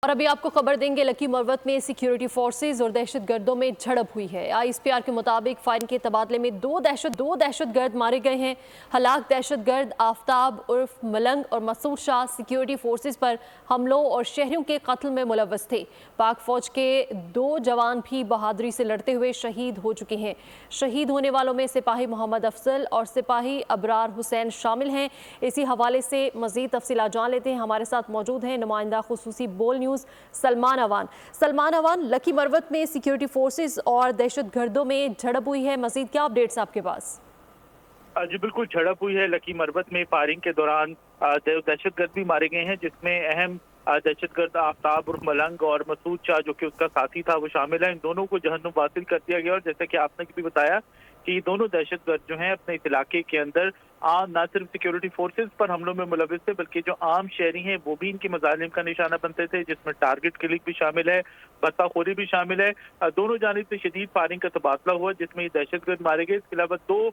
اور ابھی آپ کو خبر دیں گے لکی مروت میں سیکیورٹی فورسز اور دہشت گردوں میں جھڑپ ہوئی ہے۔ ISPR کے مطابق فائرنگ کے تبادلے میں دو دہشت گرد مارے گئے ہیں۔ ہلاک دہشت گرد آفتاب عرف ملنگ اور مسعود شاہ سیکیورٹی فورسز پر حملوں اور شہریوں کے قتل میں ملوث تھے۔ پاک فوج کے 2 جوان بھی بہادری سے لڑتے ہوئے شہید ہو چکے ہیں۔ شہید ہونے والوں میں سپاہی محمد افضل اور سپاہی ابرار حسین شامل ہیں۔ اسی حوالے سے مزید تفصیلات جان لیتے ہیں۔ ہمارے ساتھ موجود ہیں نمائندہ خصوصی بول نیوز سلمان اوان۔ لکی مروت میں سیکیورٹی فورسز اور دہشت گردوں میں جھڑپ ہوئی ہے، مزید کیا اپڈیٹس آپ کے پاس؟ جی بالکل جھڑپ ہوئی ہے لکی مروت میں۔ فائرنگ کے دوران دہشت گرد بھی مارے گئے ہیں، جس میں اہم دہشت گرد آفتاب عرف ملنگ اور مسعود شاہ جو کہ اس کا ساتھی تھا وہ شامل ہیں۔ ان دونوں کو جہنم واصل کر دیا گیا، اور جیسا کہ آپ نے بھی بتایا کہ یہ دونوں دہشت گرد جو ہیں اپنے اس علاقے کے اندر نہ صرف سیکیورٹی فورسز پر حملوں میں ملوث تھے بلکہ جو عام شہری ہیں وہ بھی ان کے مظالم کا نشانہ بنتے تھے، جس میں ٹارگٹ کلنگ بھی شامل ہے، بتہ خوری بھی شامل ہے۔ دونوں جانب سے شدید فائرنگ کا تبادلہ ہوا جس میں یہ دہشت گرد مارے گئے۔ اس کے علاوہ 2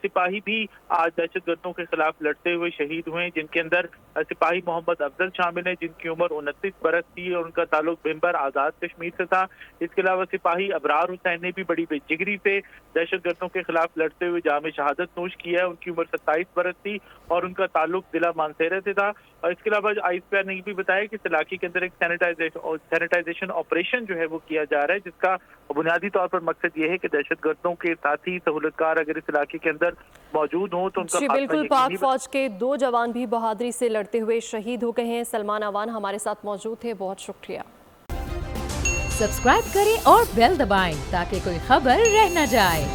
سپاہی بھی آج دہشت گردوں کے خلاف لڑتے ہوئے شہید ہوئے، جن کے اندر سپاہی محمد افضل شامل ہیں جن کی عمر 29 برس تھی اور ان کا تعلق بھمبر آزاد کشمیر سے تھا۔ اس کے علاوہ سپاہی ابرار حسین نے بھی بڑی بے جگری سے دہشت گردوں کے خلاف لڑتے ہوئے جام شہادت نوش کیا ہے۔ ان کی عمر 27 برس تھی اور ان کا تعلق ضلع مانسہرہ سے تھا۔ اور اس کے علاوہ ISPR نے یہ بھی بتایا کہ اس علاقے کے اندر ایک سینیٹائزیشن آپریشن جو ہے وہ کیا جا رہا ہے، جس کا بنیادی طور پر مقصد یہ ہے کہ دہشت گردوں کے ساتھی سہولت کار اگر اس علاقے کے اندر موجود ہوں تو ان کا بالکل۔ پاک فوج کے 2 جوان بھی بہادری سے لڑتے ہوئے شہید ہو گئے ہیں۔ سلمان اوان ہمارے ساتھ موجود تھے، بہت شکریہ۔ سبسکرائب کریں اور بیل دبائیں تاکہ کوئی خبر رہ نہ جائے۔